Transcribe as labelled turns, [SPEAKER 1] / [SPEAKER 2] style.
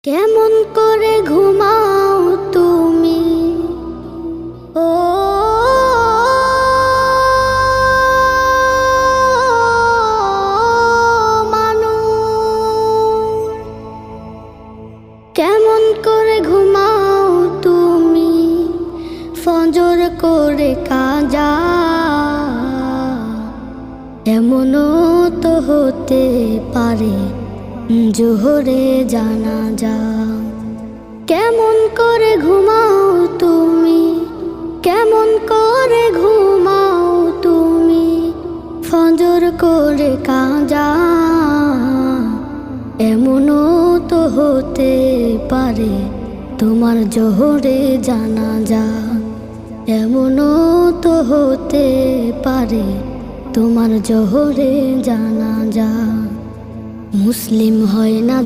[SPEAKER 1] কেমন করে ঘুমাও তুমি ও মানুষ, কেমন করে ঘুমাও তুমি ফজর করে কাজা, এমনও তো হতে পারে জোহরে জানাজা। কেমন করে ঘুমাও তুমি, কেমন করে ঘুমাও তুমি ফজর করে কাজা, এমনও তো হতে পারে তোমার জোহরে জানাজা, এমনও তো হতে পারে তোমার জোহরে জানাজা। মুসলিম হয় না